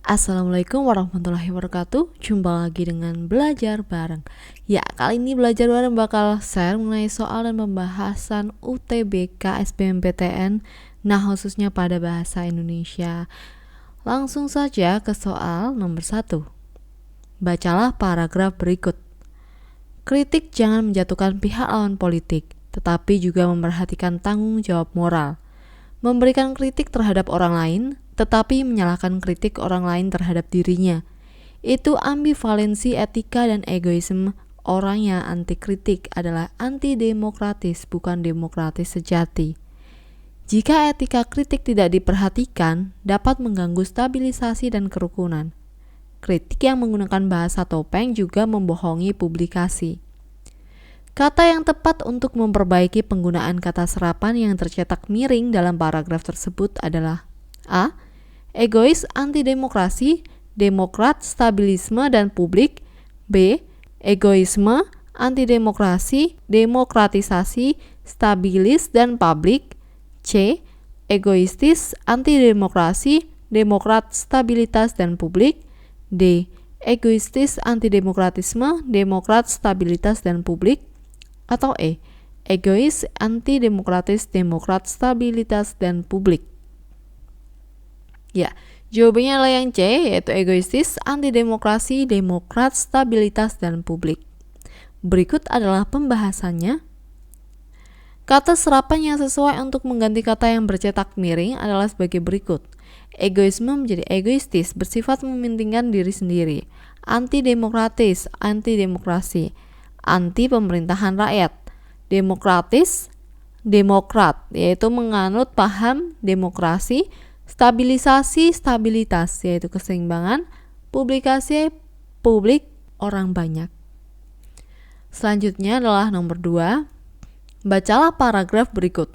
Assalamualaikum warahmatullahi wabarakatuh. Jumpa lagi dengan Belajar Bareng. Ya, kali ini Belajar Bareng bakal share mengenai soal dan pembahasan UTBK SBMPTN, nah khususnya pada bahasa Indonesia. Langsung saja ke soal nomor 1. Bacalah paragraf berikut. Kritik jangan menjatuhkan pihak lawan politik, tetapi juga memperhatikan tanggung jawab moral. Memberikan kritik terhadap orang lain, tetapi menyalahkan kritik orang lain terhadap dirinya. Itu ambivalensi etika dan egoisme. Orang yang anti kritik adalah anti-demokratis, bukan demokratis sejati. Jika etika kritik tidak diperhatikan, dapat mengganggu stabilisasi dan kerukunan. Kritik yang menggunakan bahasa topeng juga membohongi publikasi. Kata yang tepat untuk memperbaiki penggunaan kata serapan yang tercetak miring dalam paragraf tersebut adalah A. Egois, antidemokrasi, demokrat, stabilisme, dan publik. B. Egoisme, antidemokrasi, demokratisasi, stabilis, dan publik. C. Egoistis, antidemokrasi, demokrat, stabilitas, dan publik. D. Egoistis, antidemokratisme, demokrat, stabilitas, dan publik. Atau E. Egois, antidemokratis, demokrat, stabilitas, dan publik. Ya, jawabannya adalah yang C, yaitu egoistis, antidemokrasi, demokrat, stabilitas, dan publik. Berikut adalah pembahasannya. Kata serapan yang sesuai untuk mengganti kata yang bercetak miring adalah sebagai berikut. Egoisme menjadi egoistis, bersifat mementingkan diri sendiri. Antidemokratis, antidemokrasi, anti pemerintahan rakyat. Demokratis, demokrat, yaitu menganut paham demokrasi. Stabilisasi, stabilitas, yaitu keseimbangan. Publikasi, publik, orang banyak. Selanjutnya adalah nomor 2. Bacalah paragraf berikut.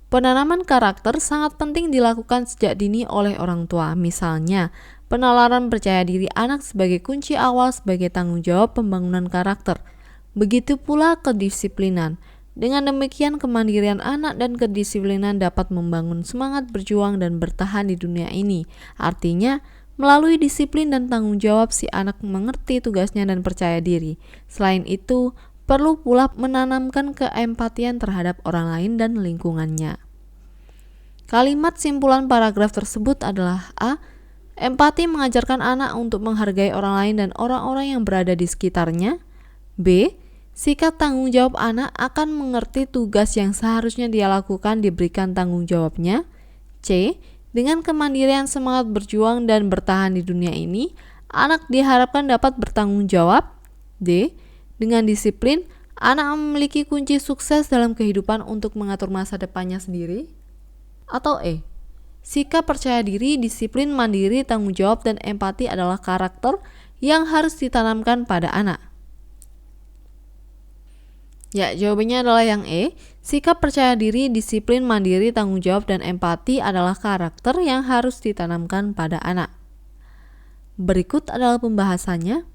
Penanaman karakter sangat penting dilakukan sejak dini oleh orang tua. Misalnya, penalaran percaya diri anak sebagai kunci awal sebagai tanggung jawab pembangunan karakter. Begitu pula kedisiplinan. Dengan demikian, kemandirian anak dan kedisiplinan dapat membangun semangat berjuang dan bertahan di dunia ini. Artinya, melalui disiplin dan tanggung jawab si anak mengerti tugasnya dan percaya diri. Selain itu, perlu pula menanamkan keempatian terhadap orang lain dan lingkungannya. Kalimat simpulan paragraf tersebut adalah A. Empati mengajarkan anak untuk menghargai orang lain dan orang-orang yang berada di sekitarnya. B. Sikap tanggung jawab anak akan mengerti tugas yang seharusnya dia lakukan diberikan tanggung jawabnya. C. Dengan kemandirian semangat berjuang dan bertahan di dunia ini, anak diharapkan dapat bertanggung jawab. D. Dengan disiplin, anak memiliki kunci sukses dalam kehidupan untuk mengatur masa depannya sendiri. Atau E. Sikap percaya diri, disiplin, mandiri, tanggung jawab, dan empati adalah karakter yang harus ditanamkan pada anak. Ya, jawabannya adalah yang E. Sikap percaya diri, disiplin, mandiri, tanggung jawab, dan empati adalah karakter yang harus ditanamkan pada anak. Berikut adalah pembahasannya.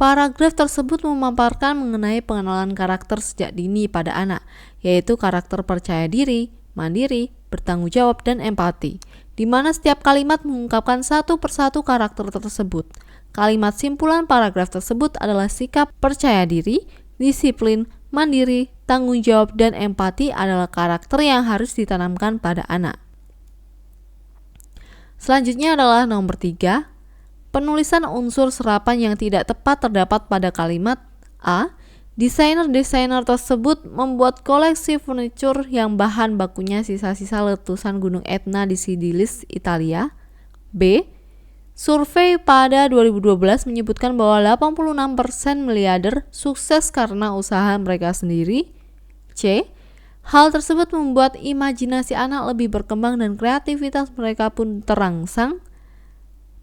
Paragraf tersebut memaparkan mengenai pengenalan karakter sejak dini pada anak, yaitu karakter percaya diri, mandiri, bertanggung jawab, dan empati, di mana setiap kalimat mengungkapkan satu persatu karakter tersebut. Kalimat simpulan paragraf tersebut adalah sikap percaya diri, disiplin, mandiri, tanggung jawab, dan empati adalah karakter yang harus ditanamkan pada anak. Selanjutnya adalah nomor 3. Penulisan unsur serapan yang tidak tepat terdapat pada kalimat A. Desainer-desainer tersebut membuat koleksi furnitur yang bahan bakunya sisa-sisa letusan Gunung Etna di Sidilis, Italia. B. Survei pada 2012 menyebutkan bahwa 86% miliarder sukses karena usaha mereka sendiri. C. Hal tersebut membuat imajinasi anak lebih berkembang dan kreativitas mereka pun terangsang.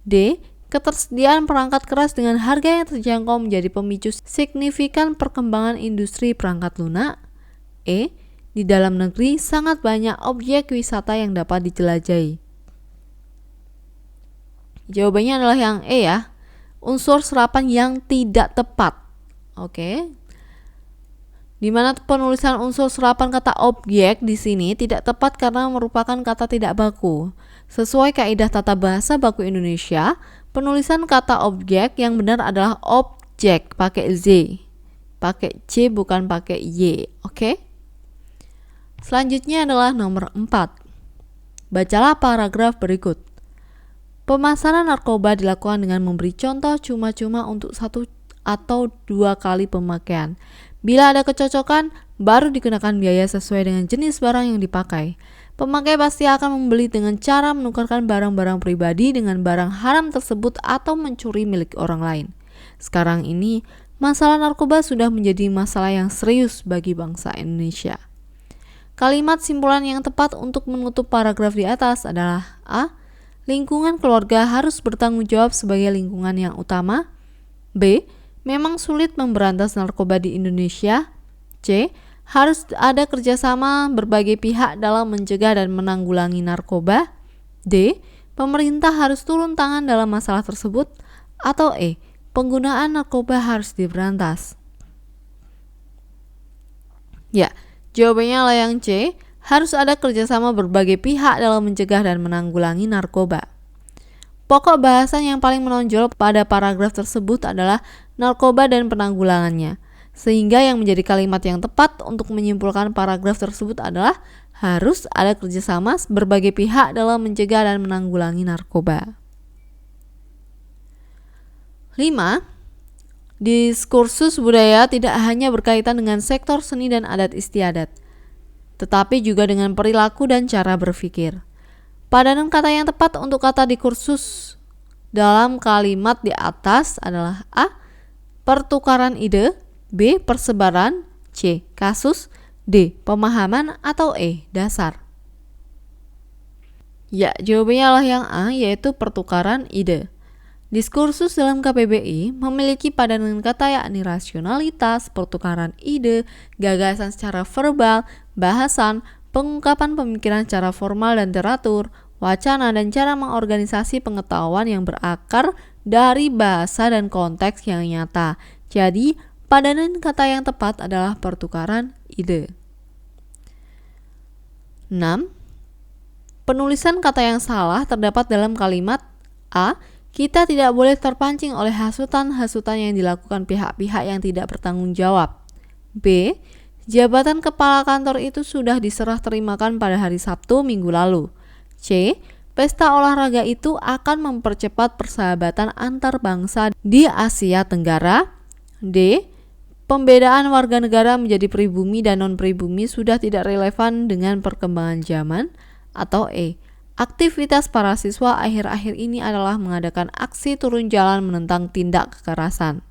D. Ketersediaan perangkat keras dengan harga yang terjangkau menjadi pemicu signifikan perkembangan industri perangkat lunak. E. Di dalam negeri sangat banyak objek wisata yang dapat dijelajahi. Jawabannya adalah yang E ya. Unsur serapan yang tidak tepat. Oke. Di mana penulisan unsur serapan kata objek di sini tidak tepat karena merupakan kata tidak baku. Sesuai kaidah tata bahasa baku Indonesia, penulisan kata objek yang benar adalah objek pakai Z. Pakai C bukan pakai Y, oke? Selanjutnya adalah nomor 4. Bacalah paragraf berikut. Pemasaran narkoba dilakukan dengan memberi contoh cuma-cuma untuk 1 atau 2 kali pemakaian. Bila ada kecocokan, baru dikenakan biaya sesuai dengan jenis barang yang dipakai. Pemakai pasti akan membeli dengan cara menukarkan barang-barang pribadi dengan barang haram tersebut atau mencuri milik orang lain. Sekarang ini, masalah narkoba sudah menjadi masalah yang serius bagi bangsa Indonesia. Kalimat simpulan yang tepat untuk menutup paragraf di atas adalah A. Lingkungan keluarga harus bertanggung jawab sebagai lingkungan yang utama. B. Memang sulit memberantas narkoba di Indonesia. C. Harus ada kerjasama berbagai pihak dalam mencegah dan menanggulangi narkoba. D. Pemerintah harus turun tangan dalam masalah tersebut. Atau E. Penggunaan narkoba harus diberantas. Ya, jawabannya adalah yang C. Harus ada kerjasama berbagai pihak dalam mencegah dan menanggulangi narkoba. Pokok bahasan yang paling menonjol pada paragraf tersebut adalah narkoba dan penanggulangannya. Sehingga yang menjadi kalimat yang tepat untuk menyimpulkan paragraf tersebut adalah harus ada kerjasama berbagai pihak dalam mencegah dan menanggulangi narkoba. 5. Diskursus budaya tidak hanya berkaitan dengan sektor seni dan adat istiadat, tetapi juga dengan perilaku dan cara berpikir. Padanan kata yang tepat untuk kata diskursus dalam kalimat di atas adalah A. Pertukaran ide, B. Persebaran, C. Kasus, D. Pemahaman, atau E. Dasar. Ya, jawabannya adalah yang A, yaitu pertukaran ide. Diskursus dalam KBBI memiliki padanan kata yakni rasionalitas, pertukaran ide, gagasan secara verbal, bahasan, pengungkapan pemikiran secara formal dan teratur, wacana dan cara mengorganisasi pengetahuan yang berakar dari bahasa dan konteks yang nyata. Jadi, padanan kata yang tepat adalah pertukaran ide. 6. Penulisan kata yang salah terdapat dalam kalimat A. Kita tidak boleh terpancing oleh hasutan-hasutan yang dilakukan pihak-pihak yang tidak bertanggung jawab. B. Jabatan kepala kantor itu sudah diserah terimakan pada hari Sabtu minggu lalu. C. Pesta olahraga itu akan mempercepat persahabatan antar bangsa di Asia Tenggara. D. Pembedaan warga negara menjadi pribumi dan non-pribumi sudah tidak relevan dengan perkembangan zaman. Atau E. Aktivitas para siswa akhir-akhir ini adalah mengadakan aksi turun jalan menentang tindak kekerasan.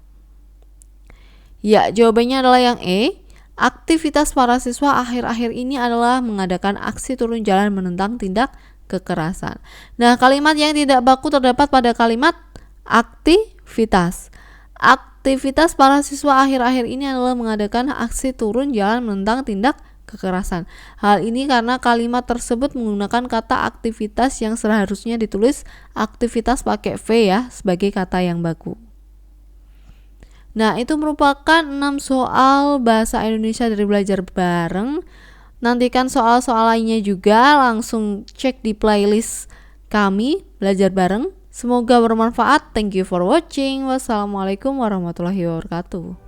Ya, jawabannya adalah yang E. Aktivitas para siswa akhir-akhir ini adalah mengadakan aksi turun jalan menentang tindak kekerasan. Nah, kalimat yang tidak baku terdapat pada kalimat aktivitas. Aktivitas para siswa akhir-akhir ini adalah mengadakan aksi turun jalan menentang tindak kekerasan. Hal ini karena kalimat tersebut menggunakan kata aktivitas yang seharusnya ditulis aktivitas pakai V ya, sebagai kata yang baku. Nah, itu merupakan 6 soal bahasa Indonesia dari belajar bareng. Nantikan soal-soal lainnya juga, langsung cek di playlist kami belajar bareng. Semoga bermanfaat. Thank you for watching. Wassalamualaikum warahmatullahi wabarakatuh.